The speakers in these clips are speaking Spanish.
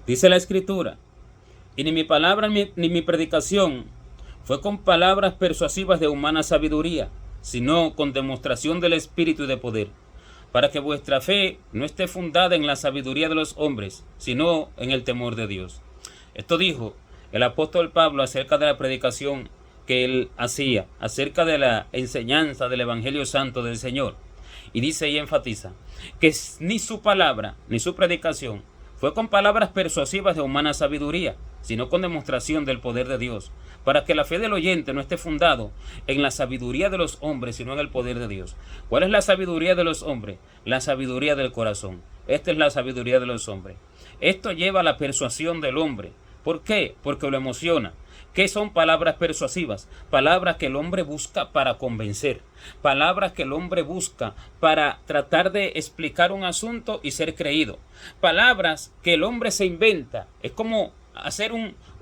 Dice la Escritura, y ni mi palabra ni mi predicación fue con palabras persuasivas de humana sabiduría, sino con demostración del Espíritu y de poder, para que vuestra fe no esté fundada en la sabiduría de los hombres, sino en el temor de Dios. Esto dijo el apóstol Pablo acerca de la predicación que él hacía, acerca de la enseñanza del Evangelio Santo del Señor. Y dice y enfatiza que ni su palabra ni su predicación fue con palabras persuasivas de humana sabiduría, sino con demostración del poder de Dios, para que la fe del oyente no esté fundado en la sabiduría de los hombres, sino en el poder de Dios. ¿Cuál es la sabiduría de los hombres? La sabiduría del corazón. Esta es la sabiduría de los hombres. Esto lleva a la persuasión del hombre. ¿Por qué? Porque lo emociona. ¿Qué son palabras persuasivas? Palabras que el hombre busca para convencer. Palabras que el hombre busca para tratar de explicar un asunto y ser creído. Palabras que el hombre se inventa. Es como hacer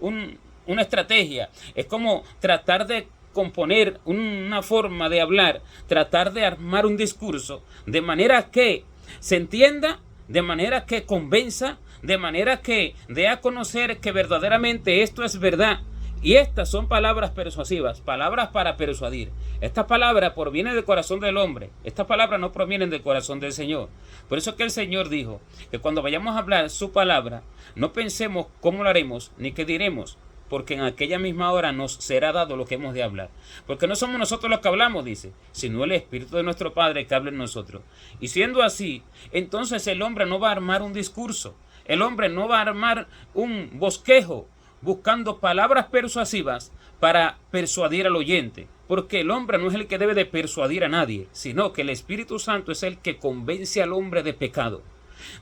una estrategia. Es como tratar de componer una forma de hablar. Tratar de armar un discurso de manera que se entienda, de manera que convenza, de manera que dé a conocer que verdaderamente esto es verdad. Y estas son palabras persuasivas, palabras para persuadir. Estas palabras provienen del corazón del hombre. Estas palabras no provienen del corazón del Señor. Por eso es que el Señor dijo que cuando vayamos a hablar su palabra, no pensemos cómo lo haremos ni qué diremos, porque en aquella misma hora nos será dado lo que hemos de hablar. Porque no somos nosotros los que hablamos, dice, sino el Espíritu de nuestro Padre que habla en nosotros. Y siendo así, entonces el hombre no va a armar un discurso. El hombre no va a armar un bosquejo buscando palabras persuasivas para persuadir al oyente, porque el hombre no es el que debe de persuadir a nadie, sino que el Espíritu Santo es el que convence al hombre de pecado,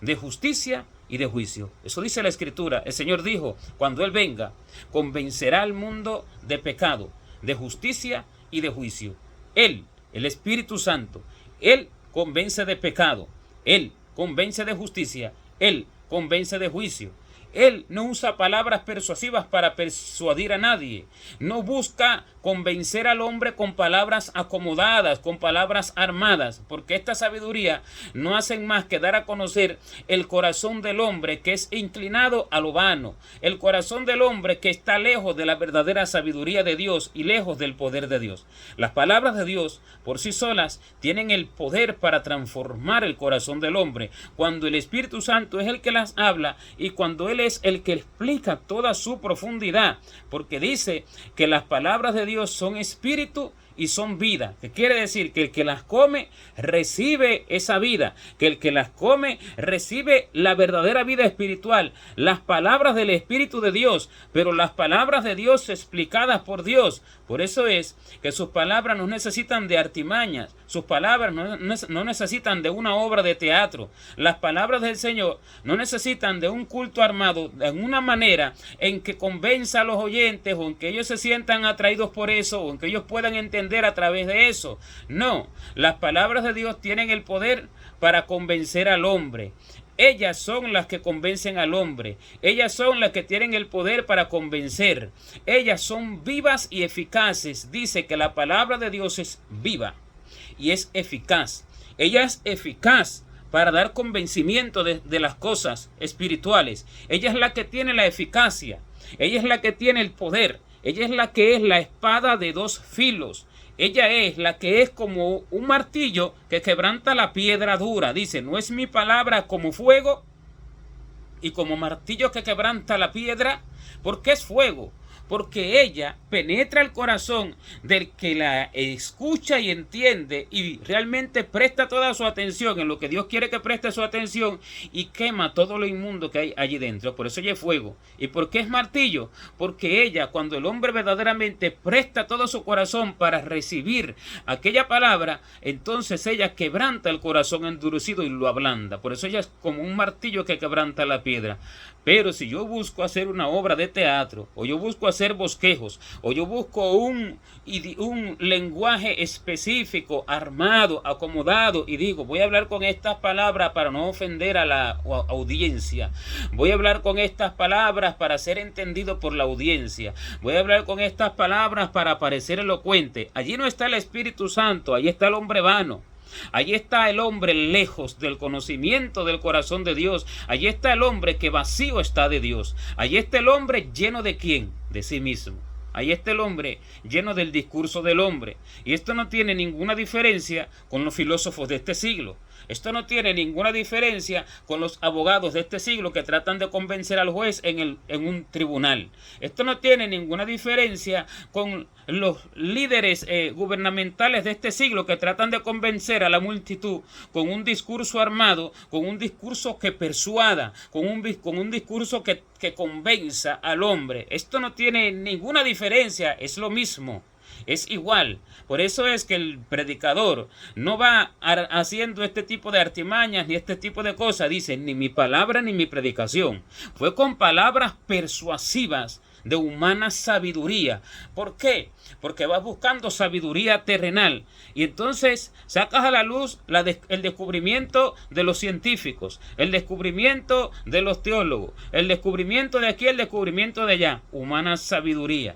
de justicia y de juicio. Eso dice la Escritura. El Señor dijo, cuando Él venga, convencerá al mundo de pecado, de justicia y de juicio. Él, el Espíritu Santo, Él convence de pecado, Él convence de justicia, Él convence de juicio. Él no usa palabras persuasivas para persuadir a nadie. No busca convencer al hombre con palabras acomodadas, con palabras armadas, porque esta sabiduría no hacen más que dar a conocer el corazón del hombre que es inclinado a lo vano, el corazón del hombre que está lejos de la verdadera sabiduría de Dios y lejos del poder de Dios. Las palabras de Dios por sí solas tienen el poder para transformar el corazón del hombre, cuando el Espíritu Santo es el que las habla y cuando Él es el que explica toda su profundidad, porque dice que las palabras de Dios son espíritu y son vida, que quiere decir que el que las come recibe esa vida, que el que las come recibe la verdadera vida espiritual, las palabras del Espíritu de Dios, pero las palabras de Dios explicadas por Dios. Por eso es que sus palabras no necesitan de artimañas, sus palabras no necesitan de una obra de teatro. Las palabras del Señor no necesitan de un culto armado en una manera en que convenza a los oyentes o en que ellos se sientan atraídos por eso o en que ellos puedan entender a través de eso. No, las palabras de Dios tienen el poder para convencer al hombre. Ellas son las que convencen al hombre. Ellas son las que tienen el poder para convencer. Ellas son vivas y eficaces. Dice que la palabra de Dios es viva y es eficaz. Ella es eficaz para dar convencimiento de las cosas espirituales. Ella es la que tiene la eficacia. Ella es la que tiene el poder. Ella es la que es la espada de dos filos. Ella es la que es como un martillo que quebranta la piedra dura. Dice, ¿no es mi palabra como fuego y como martillo que quebranta la piedra? ¿Por qué es fuego? Porque ella penetra el corazón del que la escucha y entiende y realmente presta toda su atención en lo que Dios quiere que preste su atención y quema todo lo inmundo que hay allí dentro. Por eso ella es fuego. ¿Y por qué es martillo? Porque ella, cuando el hombre verdaderamente presta todo su corazón para recibir aquella palabra, entonces ella quebranta el corazón endurecido y lo ablanda. Por eso ella es como un martillo que quebranta la piedra. Pero si yo busco hacer una obra de teatro, o yo busco hacer bosquejos, o yo busco un lenguaje específico, armado, acomodado, y digo, voy a hablar con estas palabras para no ofender a la audiencia, voy a hablar con estas palabras para ser entendido por la audiencia, voy a hablar con estas palabras para parecer elocuente, allí no está el Espíritu Santo, allí está el hombre vano. Allí está el hombre lejos del conocimiento del corazón de Dios. Allí está el hombre que vacío está de Dios. Allí está el hombre lleno de ¿quién? De sí mismo. Ahí está el hombre lleno del discurso del hombre. Y esto no tiene ninguna diferencia con los filósofos de este siglo. Esto no tiene ninguna diferencia con los abogados de este siglo que tratan de convencer al juez en un tribunal. Esto no tiene ninguna diferencia con los líderes gubernamentales de este siglo que tratan de convencer a la multitud con un discurso armado, con un discurso que persuada, con un discurso que convenza al hombre. Esto no tiene ninguna diferencia, es lo mismo. Es igual. Por eso es que el predicador no va haciendo este tipo de artimañas ni este tipo de cosas. Dice, ni mi palabra ni mi predicación. Fue con palabras persuasivas de humana sabiduría. ¿Por qué? Porque vas buscando sabiduría terrenal. Y entonces sacas a la luz el descubrimiento de los científicos, el descubrimiento de los teólogos, el descubrimiento de aquí, el descubrimiento de allá. Humana sabiduría.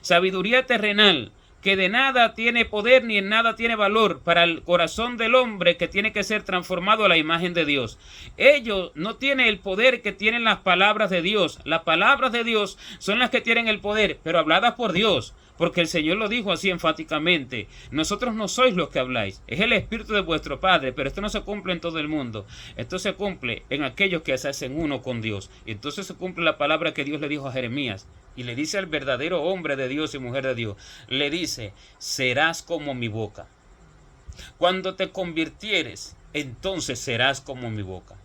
Sabiduría terrenal, que de nada tiene poder ni en nada tiene valor para el corazón del hombre que tiene que ser transformado a la imagen de Dios. Ellos no tienen el poder que tienen las palabras de Dios. Las palabras de Dios son las que tienen el poder, pero habladas por Dios. Porque el Señor lo dijo así enfáticamente. Nosotros no sois los que habláis. Es el Espíritu de vuestro Padre. Pero esto no se cumple en todo el mundo. Esto se cumple en aquellos que se hacen uno con Dios. Y entonces se cumple la palabra que Dios le dijo a Jeremías. Y le dice al verdadero hombre de Dios y mujer de Dios. Le dice, serás como mi boca. Cuando te convirtieres, entonces serás como mi boca.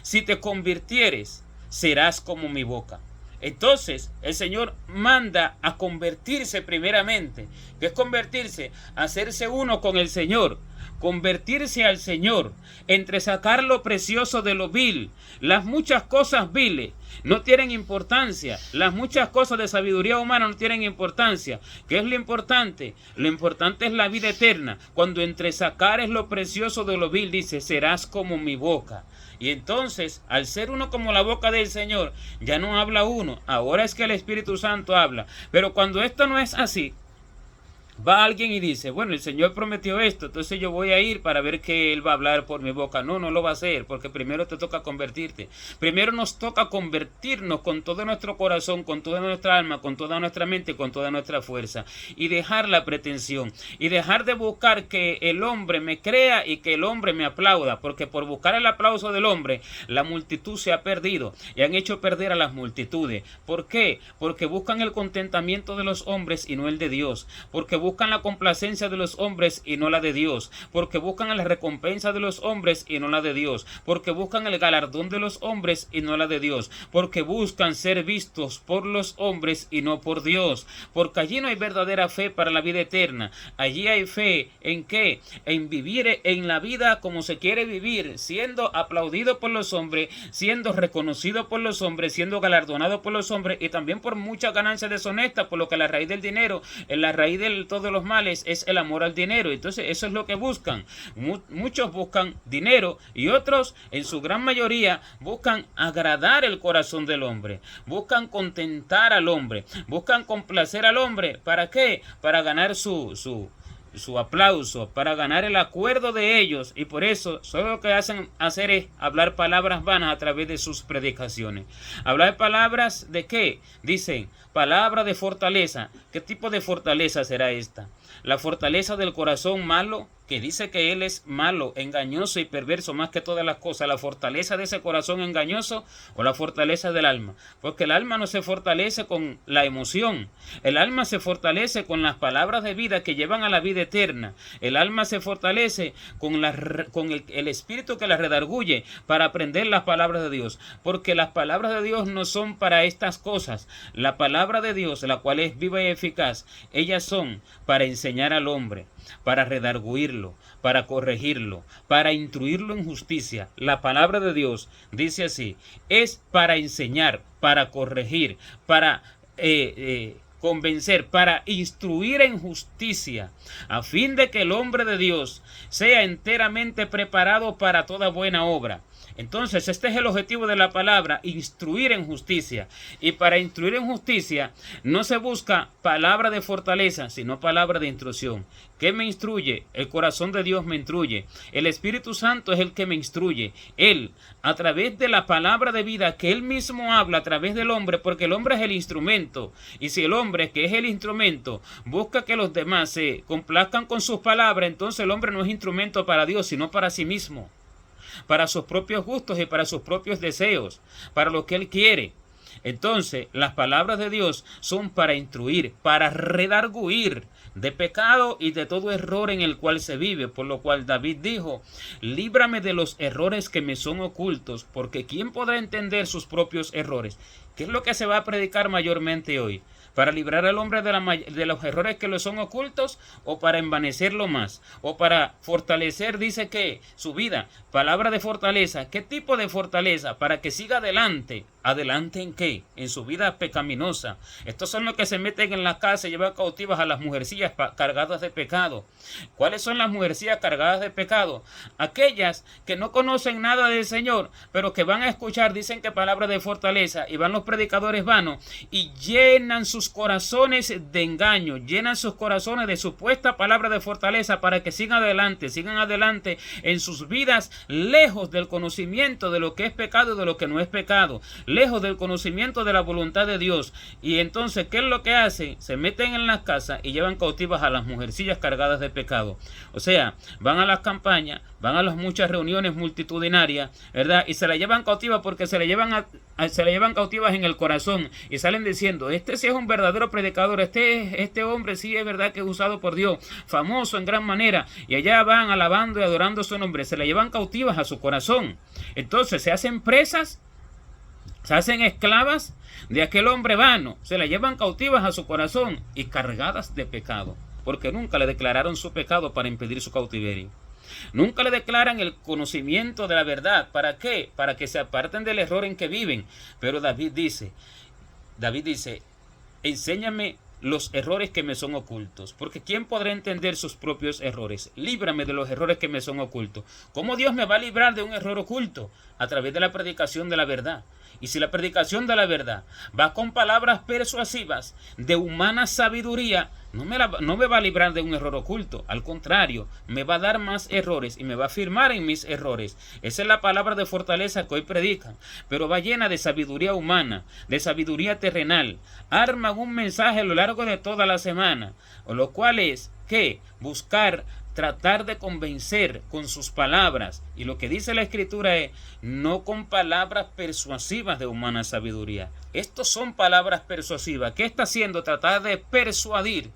Si te convirtieres, serás como mi boca. Entonces el Señor manda a convertirse primeramente. ¿Qué es convertirse? Hacerse uno con el Señor. Convertirse al Señor. Entresacar lo precioso de lo vil. Las muchas cosas viles no tienen importancia. Las muchas cosas de sabiduría humana no tienen importancia. ¿Qué es lo importante? Lo importante es la vida eterna. Cuando entresacares lo precioso de lo vil, dice, serás como mi boca. Y entonces, al ser uno como la boca del Señor, ya no habla uno. Ahora es que el Espíritu Santo habla. Pero cuando esto no es así, va alguien y dice, bueno, el Señor prometió esto, entonces yo voy a ir para ver que Él va a hablar por mi boca. No, no lo va a hacer, porque primero te toca convertirte. Primero nos toca convertirnos con todo nuestro corazón, con toda nuestra alma, con toda nuestra mente, con toda nuestra fuerza. Y dejar la pretensión. Y dejar de buscar que el hombre me crea y que el hombre me aplauda. Porque por buscar el aplauso del hombre, la multitud se ha perdido. Y han hecho perder a las multitudes. ¿Por qué? Porque buscan el contentamiento de los hombres y no el de Dios. Porque buscan la complacencia de los hombres y no la de Dios, porque buscan la recompensa de los hombres y no la de Dios, porque buscan el galardón de los hombres y no la de Dios, porque buscan ser vistos por los hombres y no por Dios, porque allí no hay verdadera fe para la vida eterna. Allí hay fe ¿en qué? En vivir en la vida como se quiere vivir, siendo aplaudido por los hombres, siendo reconocido por los hombres, siendo galardonado por los hombres y también por muchas ganancias deshonestas, por lo que la raíz del dinero, la raíz del todos los males es el amor al dinero. Entonces eso es lo que buscan. Muchos buscan dinero y otros, en su gran mayoría, buscan agradar el corazón del hombre, buscan contentar al hombre, buscan complacer al hombre. ¿Para qué? Para ganar su aplauso, para ganar el acuerdo de ellos, y por eso solo lo que hacen hacer es hablar palabras vanas a través de sus predicaciones. Hablar palabras ¿de qué? Dicen, palabra de fortaleza. ¿Qué tipo de fortaleza será esta? La fortaleza del corazón malo, que dice que él es malo, engañoso y perverso más que todas las cosas. La fortaleza de ese corazón engañoso o la fortaleza del alma. Porque el alma no se fortalece con la emoción. El alma se fortalece con las palabras de vida que llevan a la vida eterna. El alma se fortalece con el espíritu que la redarguye para aprender las palabras de Dios. Porque las palabras de Dios no son para estas cosas. La palabra de Dios, la cual es viva y eficaz, ellas son para enseñar al hombre, para redarguirlo, para corregirlo, para instruirlo en justicia. La palabra de Dios dice así, es para enseñar, para corregir, para convencer, para instruir en justicia, a fin de que el hombre de Dios sea enteramente preparado para toda buena obra. Entonces, este es el objetivo de la palabra, instruir en justicia. Y para instruir en justicia no se busca palabra de fortaleza, sino palabra de instrucción. ¿Qué me instruye? El corazón de Dios me instruye. El Espíritu Santo es el que me instruye. Él, a través de la palabra de vida que Él mismo habla a través del hombre, porque el hombre es el instrumento. Y si el hombre, que es el instrumento, busca que los demás se complazcan con sus palabras, entonces el hombre no es instrumento para Dios, sino para sí mismo, para sus propios gustos y para sus propios deseos, para lo que él quiere. Entonces, las palabras de Dios son para instruir, para redarguir de pecado y de todo error en el cual se vive, por lo cual David dijo: líbrame de los errores que me son ocultos, porque ¿quién podrá entender sus propios errores? ¿Qué es lo que se va a predicar mayormente hoy? ¿Para librar al hombre de los errores que le son ocultos, o para envanecerlo más, o para fortalecer, dice que su vida? Palabra de fortaleza. ¿Qué tipo de fortaleza? Para que siga adelante. ¿Adelante en qué? En su vida pecaminosa. Estos son los que se meten en la casa y llevan cautivas a las mujercillas cargadas de pecado. ¿Cuáles son las mujercillas cargadas de pecado? Aquellas que no conocen nada del Señor, pero que van a escuchar, dicen que palabra de fortaleza, y van los predicadores vanos y llenan sus corazones de engaño, llenan sus corazones de supuesta palabra de fortaleza para que sigan adelante en sus vidas, lejos del conocimiento de lo que es pecado y de lo que no es pecado, lejos del conocimiento de la voluntad de Dios. Y entonces, ¿qué es lo que hacen? Se meten en las casas y llevan cautivas a las mujercillas cargadas de pecado. O sea, van a las campañas, van a las muchas reuniones multitudinarias, ¿verdad? Y se la llevan cautivas porque se la llevan cautivas en el corazón, y salen diciendo: este sí es un verdadero predicador, este hombre sí es verdad que es usado por Dios, famoso en gran manera, y allá van alabando y adorando su nombre. Se la llevan cautivas a su corazón. Entonces se hacen presas, se hacen esclavas de aquel hombre vano, se la llevan cautivas a su corazón y cargadas de pecado, porque nunca le declararon su pecado para impedir su cautiverio. Nunca le declaran el conocimiento de la verdad. ¿Para qué? Para que se aparten del error en que viven. Pero David dice, enséñame los errores que me son ocultos, porque ¿quién podrá entender sus propios errores? Líbrame de los errores que me son ocultos. ¿Cómo Dios me va a librar de un error oculto? A través de la predicación de la verdad. Y si la predicación de la verdad va con palabras persuasivas de humana sabiduría, no me va a librar de un error oculto. Al contrario, me va a dar más errores y me va a afirmar en mis errores. Esa es la palabra de fortaleza que hoy predican. Pero va llena de sabiduría humana, de sabiduría terrenal. Arman un mensaje a lo largo de toda la semana, lo cual es que tratar de convencer con sus palabras. Y lo que dice la Escritura es: no con palabras persuasivas de humana sabiduría. Estos son palabras persuasivas. ¿Qué está haciendo? Tratar de persuadir.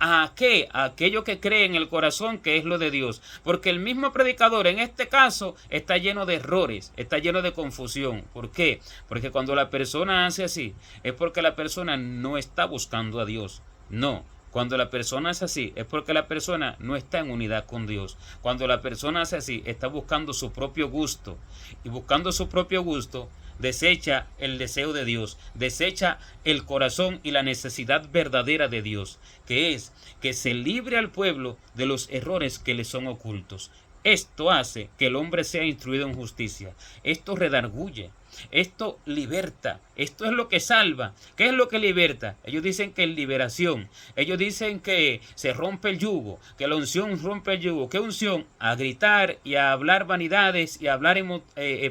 ¿A qué? A aquello que cree en el corazón, que es lo de Dios. Porque el mismo predicador en este caso está lleno de errores, está lleno de confusión. ¿Por qué? Porque cuando la persona hace así, es porque la persona no está buscando a Dios. No. Cuando la persona hace así, es porque la persona no está en unidad con Dios. Cuando la persona hace así, está buscando su propio gusto. Y buscando su propio gusto, desecha el deseo de Dios, desecha el corazón y la necesidad verdadera de Dios, que es que se libre al pueblo de los errores que le son ocultos. Esto hace que el hombre sea instruido en justicia. Esto redarguye. Esto liberta, esto es lo que salva. ¿Qué es lo que liberta? Ellos dicen que es liberación. Ellos dicen que se rompe el yugo, que la unción rompe el yugo. ¿Qué unción? A gritar y a hablar vanidades y a hablar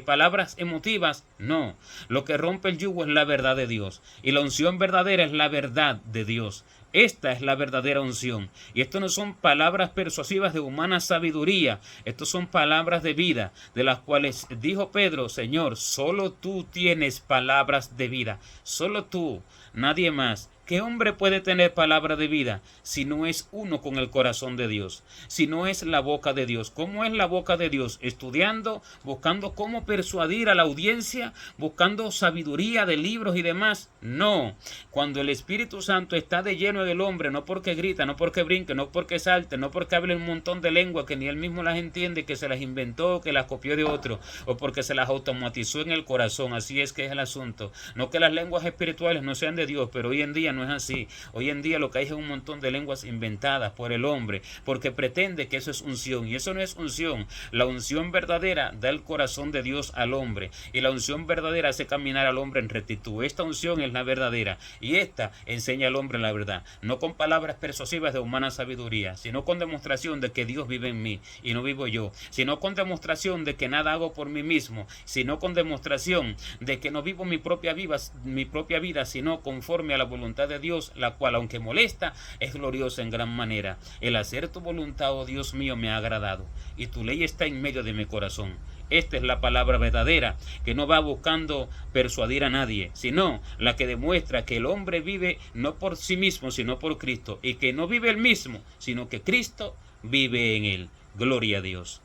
palabras emotivas. No, lo que rompe el yugo es la verdad de Dios. Y la unción verdadera es la verdad de Dios. Esta es la verdadera unción. Y esto no son palabras persuasivas de humana sabiduría. Estos son palabras de vida, de las cuales dijo Pedro: Señor, solo tú tienes palabras de vida. Solo tú, nadie más. ¿Qué hombre puede tener palabra de vida si no es uno con el corazón de Dios? Si no es la boca de Dios. ¿Cómo es la boca de Dios? Estudiando, buscando cómo persuadir a la audiencia, buscando sabiduría de libros y demás. No. Cuando el Espíritu Santo está de lleno en el hombre, no porque grita, no porque brinque, no porque salte, no porque hable un montón de lenguas que ni él mismo las entiende, que se las inventó, que las copió de otro, o porque se las automatizó en el corazón. Así es que es el asunto. No que las lenguas espirituales no sean de Dios, pero hoy en día no no es así. Hoy en día lo que hay es un montón de lenguas inventadas por el hombre, porque pretende que eso es unción, y eso no es unción. La unción verdadera da el corazón de Dios al hombre, y la unción verdadera hace caminar al hombre en rectitud. Esta unción es la verdadera, y esta enseña al hombre la verdad, no con palabras persuasivas de humana sabiduría, sino con demostración de que Dios vive en mí y no vivo yo, sino con demostración de que nada hago por mí mismo, sino con demostración de que no vivo mi propia vida, sino conforme a la voluntad de Dios, la cual, aunque molesta, es gloriosa en gran manera. El hacer tu voluntad, oh Dios mío, me ha agradado, y tu ley está en medio de mi corazón. Esta es la palabra verdadera, que no va buscando persuadir a nadie, sino la que demuestra que el hombre vive no por sí mismo, sino por Cristo, y que no vive él mismo, sino que Cristo vive en él. Gloria a Dios.